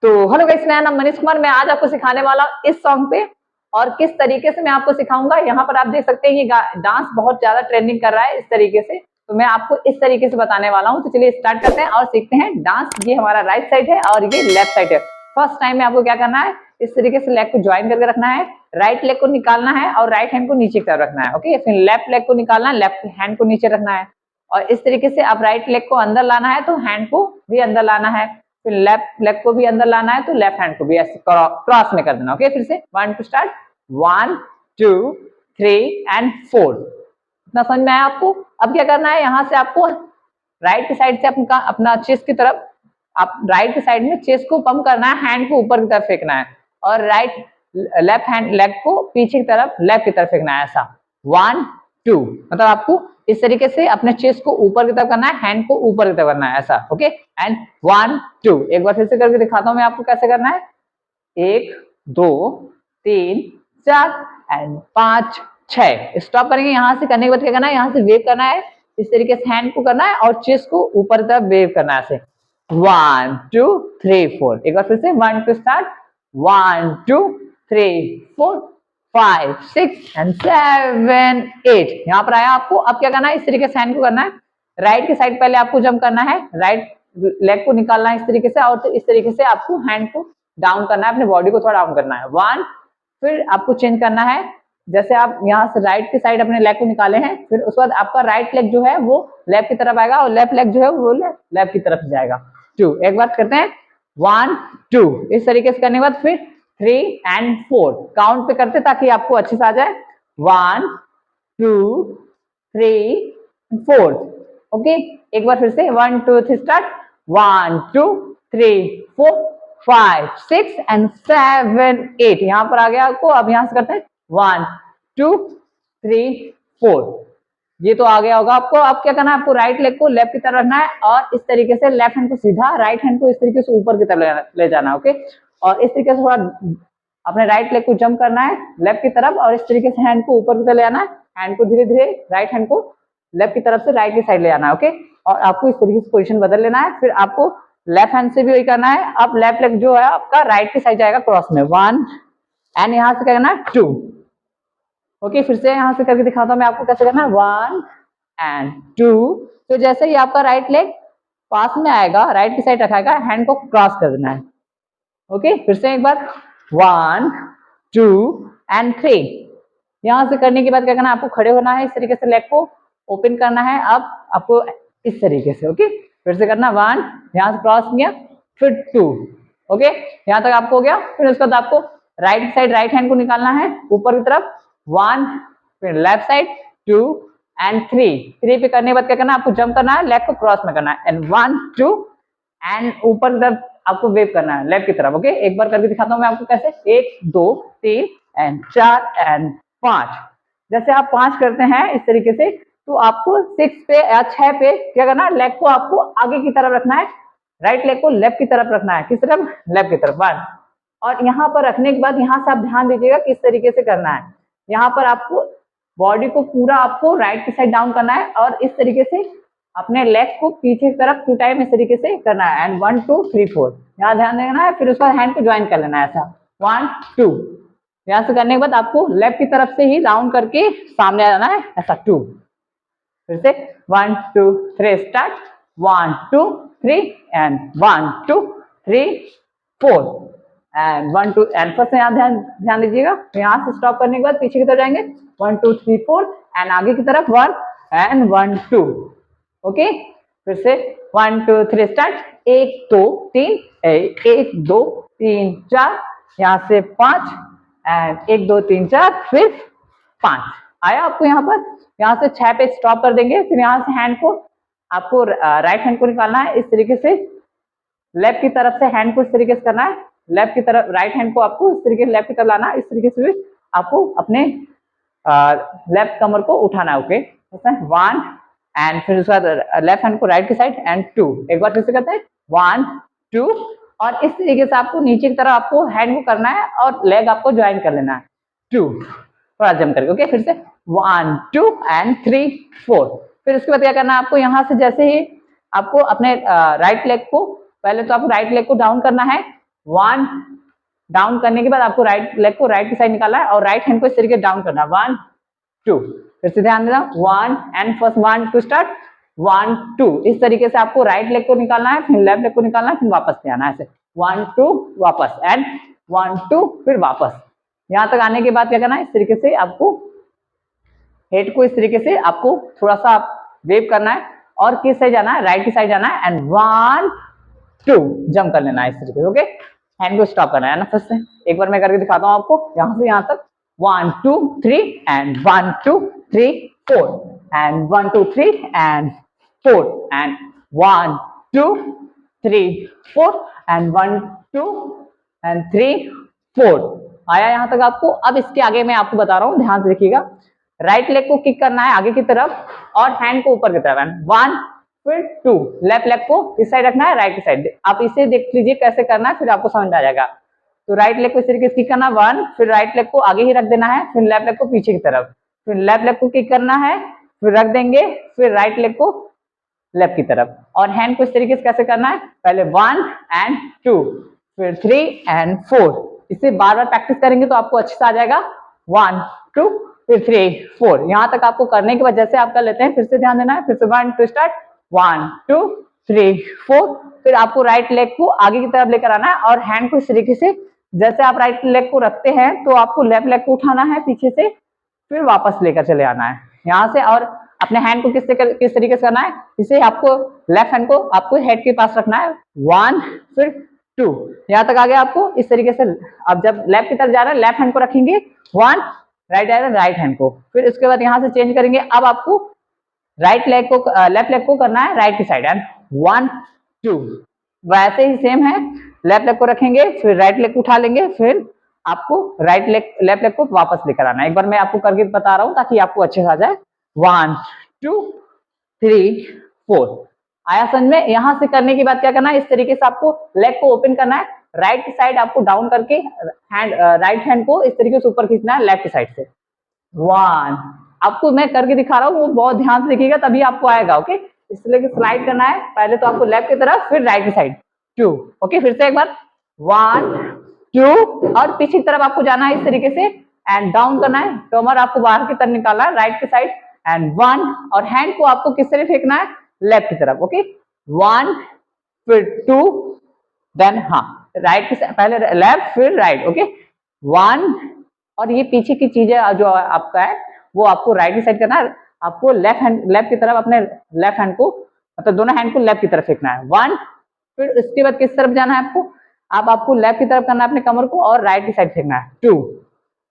तो hello guys, मेरा नाम मनीष कुमार। मैं आज आपको सिखाने वाला हूँ इस सॉन्ग पे और किस तरीके से मैं आपको सिखाऊंगा। यहाँ पर आप देख सकते हैं ये डांस बहुत ज्यादा ट्रेंडिंग कर रहा है इस तरीके से, तो मैं आपको इस तरीके से बताने वाला हूँ। तो चलिए स्टार्ट करते हैं और सीखते हैं डांस। ये हमारा राइट साइड है और ये लेफ्ट साइड है। फर्स्ट टाइम में आपको क्या करना है, इस तरीके से लेग को ज्वाइन करके रखना है, राइट लेग को निकालना है और राइट हैंड को नीचे की तरफ रखना है। ओके, फिर लेफ्ट लेग को निकालना है, लेफ्ट हैंड को नीचे रखना है और इस तरीके से आप राइट लेग को अंदर लाना है तो हैंड को भी अंदर लाना है, फिर लेफ्ट लेग को भी अंदर लाना है तो लेफ्ट हैंड को भी ऐसे क्रॉस में कर देना। ओके, फिर से 1 टू स्टार्ट 1 2 3 एंड 4। इतना समझ में आया आपको? अब क्या करना है, यहाँ से आपको राइट साइड से अपना चेस्ट की तरफ, आप राइट साइड में चेस्ट को पंप करना है, हैंड को ऊपर की तरफ फेंकना है और लेफ्ट हैंड लेग को पीछे की तरफ लेफ्ट की तरफ फेंकना है। ऐसा 1 2, मतलब आपको इस तरीके से अपने चेस्ट को ऊपर की तरफ करना है, हैंड को ऊपर की तरफ करना है ऐसा। ओके, एंड 1 2, एक बार फिर से करके दिखाता हूं मैं आपको कैसे करना है। 1 2 3 4 एंड 5 6। स्टॉप करेंगे। यहाँ से करने के बाद क्या करना है, यहाँ से वेव करना है, इस तरीके से हैंड को करना है और चेस्ट को ऊपर की तरफ वेव करना है ऐसे 1 2 3 4। एक बार फिर से 1 2 स्टार्ट 1 2 3 4 5 6 एंड 7 8। यहाँ पर आया आपको। अब क्या करना है, इस तरीके से हैंड को करना है, राइट की साइड पहले आपको जंप करना है, राइट लेग को निकालना है इस तरीके से और इस तरीके से आपको हैंड को डाउन करना है, अपने बॉडी को थोड़ा डाउन करना है 1। फिर आपको चेंज करना है, जैसे आप यहाँ से राइट की साइड अपने लेग को निकाले हैं, फिर उसके बाद आपका राइट लेग जो है वो लेफ्ट की तरफ आएगा और लेफ्ट लेग जो है वो लेफ्ट की तरफ जाएगा 2। एक बार करते हैं 1 2, इस तरीके से करने के बाद फिर 3 एंड 4 काउंट पे करते ताकि आपको अच्छे से आ जाए 1 2 3 4। ओके, एक बार फिर से 1 2 3 स्टार्ट 1 2 3 4 5 6 एंड 7 8। यहाँ पर आ गया आपको। अब यहाँ से करते हैं 1 2 3 4। ये तो आ गया होगा आपको। अब क्या करना है, आपको राइट लेग को लेफ्ट की तरफ रखना है और इस तरीके से लेफ्ट हैंड को सीधा, राइट हैंड को इस तरीके से ऊपर की तरफ ले जाना है। ओके, और इस तरीके से थोड़ा अपने राइट लेग को जंप करना है लेफ्ट की तरफ और इस तरीके से हैंड को ऊपर की तरफ ले आना है, हैंड को धीरे धीरे राइट हैंड को लेफ्ट की तरफ से राइट की साइड ले आना है। ओके, और आपको इस तरीके से पोजीशन बदल लेना है। फिर आपको लेफ्ट हैंड से भी वही करना है। अब लेफ्ट लेग जो है आपका राइट की साइड जाएगा क्रॉस में 1 एंड यहाँ से क्या करना है 2। ओके, फिर से यहाँ से करके दिखाता हूँ मैं आपको कैसे करना है 1 एंड 2। तो जैसे ही आपका राइट लेग पास में आएगा, राइट की साइड रखाएगा, हैंड को क्रॉस कर देना है। ओके, फिर से एक बार 1 2 एंड 3। यहाँ से करने के बाद क्या करना है, आपको खड़े होना है, इस तरीके से लेग को ओपन करना है। अब आपको इस तरीके से, ओके, फिर से करना 1, यहाँ से क्रॉस किया, फिर 2। ओके, यहाँ तक आपको हो गया। फिर उसके बाद आपको राइट साइड राइट हैंड को निकालना है ऊपर की तरफ 1, फिर लेफ्ट साइड 2 एंड 3 पे करने के बाद क्या करना है, आपको जंप करना है, लेग को क्रॉस में करना है एंड 1 2 एंड ऊपर की तरफ आपको वेव करना है लेफ्ट की तरफ। ओके, एक बार करके दिखाता हूँ मैं आपको कैसे 1 2 3 एंड 4 एंड 5। जैसे आप 5 करते हैं इस तरीके से, तो आपको 6 पे या 6 पे क्या करना है, लेग को आपको आगे की तरफ रखना है, राइट लेग को लेफ्ट की तरफ रखना है। किस तरफ? लेफ्ट की तरफ 1। और यहाँ पर रखने के बाद यहाँ से आप ध्यान दीजिएगा किस तरीके से करना है। यहाँ पर आपको बॉडी को पूरा आपको राइट की साइड डाउन करना है और इस तरीके से अपने लेग को पीछे की तरफ 2 टाइम इस तरीके से करना है एंड 1 2 3 4। यहाँ ध्यान देना है। फिर उसका हैंड को ज्वाइन कर लेना है ऐसा 1 2। यहाँ से करने के बाद आपको लेफ्ट की तरफ से ही राउंड करके सामने आ जाना है ऐसा 2। फिर से 1 2 3 start 1 2 3 and 1 2 3 4 and 1 2 and first यहाँ ध्यान दीजिएगा। यहाँ से स्टॉप करने के बाद पीछे की तरफ जाएंगे 1 2 3 4 एंड आगे की तरफ 1 एंड 1 2। ओके, फिर से 1 2 3 स्टार्ट 1 2 3 1 2 3 4, यहाँ से 5 एंड 1 2 3 4 फिर 5 आया आपको। यहाँ पर यहाँ से 6 पे स्टॉप कर देंगे। फिर यहाँ से हैंड को आपको राइट हैंड को निकालना है इस तरीके से, लेफ्ट की तरफ से हैंड को इस तरीके से करना है, लेफ्ट की तरफ राइट हैंड को आपको इस तरीके से लेफ्ट की तरफ लाना है, इस तरीके से आपको अपने लेफ्ट कमर को उठाना है। ओके, 1 एंड फिर उसके बाद लेफ्ट हैंड को राइट की साइड एंड 2। एक बार फिर से करते हैं 1 2 और इस तरीके से आपको नीचे की तरफ आपको हैंड को करना है और लेग आपको ज्वाइन कर लेना है 2, थोड़ा जंप करके। ओके, फिर से 1 2 एंड 3 4। फिर उसके बाद क्या करना है, आपको यहाँ से जैसे ही आपको अपने राइट लेग को, पहले तो आपको राइट लेग को डाउन करना है, 1 डाउन करने के बाद आपको राइट लेग को राइट की साइड निकालना है और राइट हैंड को इस तरीके डाउन करना है 1 2 फिर से ध्यान देना 1 एंड फर्स्ट 1 2 स्टार्ट 1 2 इस तरीके से आपको राइट लेग को निकालना है फिर लेफ्ट लेग को निकालना है फिर वापस से आना है ऐसे 1 2 वापस एंड 1 2 फिर वापस। यहां तक आने के बाद क्या करना है इस तरीके से आपको हेड को इस तरीके से आपको थोड़ा सा वेव करना है और किस साइड जाना है राइट की साइड जाना है एंड 1 2 जंप कर लेना है इस तरीके से। ओके हैंड को स्टॉप करना है ना फिर से एक बार मैं करके दिखाता हूं आपको यहां से यहां तक 1 2 3 and 1 2 3 4 and 1 2 3 and 4 and 1 2 3 4 and 1 2 and 3 4 आया यहां तक आपको। अब इसके आगे मैं आपको बता रहा हूं ध्यान से देखिएगा राइट लेग को किक करना है आगे की तरफ और हैंड को ऊपर की तरफ एंड 1 फिर 2 लेफ्ट लेग को इस साइड रखना है राइट की साइड। आप इसे देख लीजिए कैसे करना है फिर आपको समझ में आ जाएगा। तो राइट लेग को इस तरीके से किक करना 1 फिर राइट लेग को आगे ही रख देना है फिर लेफ्ट लेग को पीछे की तरफ फिर लेफ्ट लेग को किक करना है फिर रख देंगे फिर राइट लेग को लेफ्ट की तरफ और हैंड को इस तरीके से कैसे करना है पहले 1 एंड 2 फिर 3 एंड 4। इसे बार बार प्रैक्टिस करेंगे तो आपको अच्छे से आ जाएगा 1 2 फिर 3 4 यहां तक आपको करने के बाद जैसे आप कर लेते हैं फिर से ध्यान देना है फिर से 1 2 स्टार्ट 1 2 3 4 फिर आपको राइट लेग को आगे की तरफ लेकर आना है और हैंड को इस तरीके से जैसे आप राइट लेग को रखते हैं तो आपको लेफ्ट लेग को उठाना है पीछे से फिर वापस लेकर चले आना है यहाँ से और अपने हैंड को किस तरीके से करना है इसे आपको लेफ्ट हैंड को आपको हेड के पास रखना है 1 फिर 2 यहाँ तक आ गया आपको इस तरीके से। अब जब लेफ्ट की तरफ जा रहा है लेफ्ट हैंड को रखेंगे 1 राइट जा रहा है राइट हैंड को फिर उसके बाद यहाँ से चेंज करेंगे। अब आपको राइट लेग को लेफ्ट लेग को करना है राइट की साइड एंड 1 2 वैसे ही सेम है लेफ्ट लेग को रखेंगे फिर राइट लेग को उठा लेंगे फिर आपको राइट लेग लेफ्ट लेग को वापस लेकर आना है। एक बार मैं आपको करके बता रहा हूँ ताकि आपको अच्छे से आ जाए 1 2 3 4 आया समझ में। यहां से करने के बाद क्या करना है इस तरीके से आपको लेग को ओपन करना है राइट साइड आपको डाउन करके हैंड राइट हैंड को इस तरीके से ऊपर खींचना है लेफ्ट साइड से 1 आपको मैं करके दिखा रहा हूँ वो बहुत ध्यान से देखिएगा तभी आपको आएगा। ओके इसलिए कि स्लाइड करना है पहले तो आपको लेफ्ट की तरफ फिर राइट की साइड 2 ओके फिर से एक बार 1 2 और पीछे की तरफ आपको जाना है इस तरीके से एंड डाउन करना है कमर आपको बाहर की तरफ निकालना है राइट की साइड एंड 1 और हैंड को आपको किस तरह फेंकना है लेफ्ट की तरफ। ओके 1 फिर 2 देन हाँ राइट की पहले लेफ्ट फिर राइट। ओके 1 और ये पीछे की चीजें जो आपका है वो आपको राइट की साइड करना है आपको लेफ्ट की तरफ अपने लेफ्ट हैंड को मतलब दोनों हैंड को लेफ्ट की तरफ फेंकना है 1 फिर उसके बाद किस तरफ जाना है आपको लेफ्ट की तरफ करना है अपने कमर को और राइट की साइड फेंकना है 2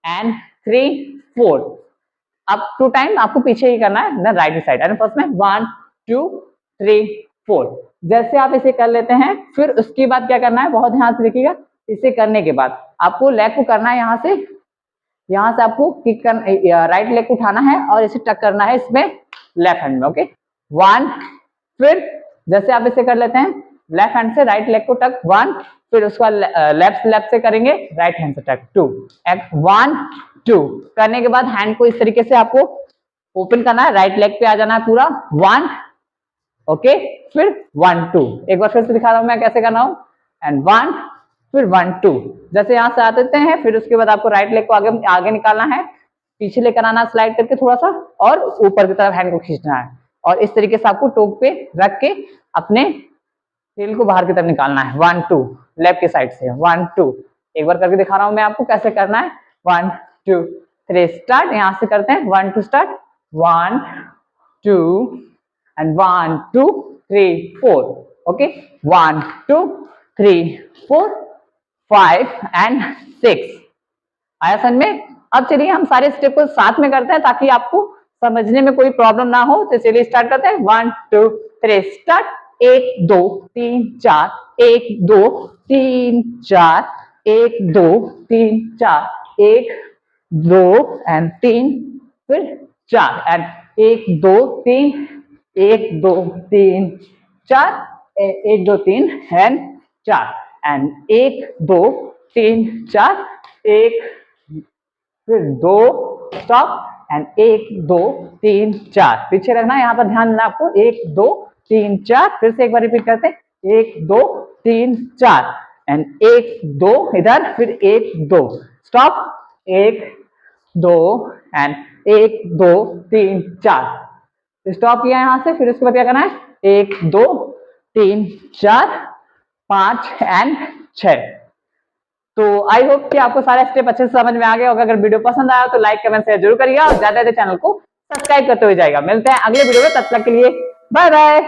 एंड 3 4 अब 2 टाइम आपको पीछे ही करना है ना राइट की साइड एंड फर्स्ट में 1 2 3 4 जैसे आप इसे कर लेते हैं फिर उसके बाद क्या करना है बहुत ध्यान से देखिएगा। इसे करने के बाद आपको लेग को करना है यहाँ से आपको किक कर राइट लेग को उठाना है और इसे टक करना है इसमें लेफ्ट हैंड में। ओके 1 फिर जैसे आप इसे कर लेते हैं लेफ्ट हैंड से राइट लेग को टक 1 फिर उसका लेफ्ट से करेंगे राइट हैंड से टक 2 1 2 करने के बाद हैंड को इस तरीके से आपको ओपन करना है राइट लेग पे आ जाना है पूरा 1 ओके फिर 1 2 एक बार फिर से दिखा रहा हूं मैं कैसे करना हूं एंड 1 फिर 1 2 जैसे यहां से आते हैं फिर उसके बाद आपको राइट लेग को आगे निकालना है पीछे लेकर आना स्लाइड करके थोड़ा सा और ऊपर की तरफ हैंड को खींचना है और इस तरीके से आपको टोक पे रख के अपने टेल को बाहर की तरफ निकालना है 1 2 लेफ्ट की साइड से 1 2 एक बार करके दिखा रहा हूं मैं आपको कैसे करना है 1 2 3 स्टार्ट यहां से करते हैं 1 2 स्टार्ट 1 2 and 1 2 3 4 okay 1 2 3 4 5 and 6 आया समझ में। अब चलिए हम सारे स्टेप को साथ में करते हैं ताकि आपको समझने में कोई प्रॉब्लम ना हो। तो चलिए स्टार्ट करते हैं 1 2 3 स्टार्ट 1 2 3 4 1 2 3 4 1 2 3 4 1 2 and 3 फिर 4 and 1 2 3 1 2 3 4 1 2 3 and 4 and 1 2 3 4 1 फिर 2 स्टॉप एंड 1 2 3 4 पीछे रखना यहाँ पर ध्यान देना आपको 1 2 3 4 फिर से एक बार रिपीट करते हैं 1 2 3 4 एंड 1 2 इधर, फिर 1 2 स्टॉप, 1 2 एंड 1 2 3 4 स्टॉप किया यहां से। फिर उसके बाद क्या करना है, 1 2 3 4 5 एंड 6। तो आई होप कि आपको सारे स्टेप अच्छे से समझ में आ गया होगा। अगर वीडियो पसंद आया तो लाइक कमेंट शेयर जरूर करिएगा और ज्यादा चैनल को सब्सक्राइब करते हुए जाएगा। मिलते हैं अगले वीडियो में, तब तक के लिए बाय बाय।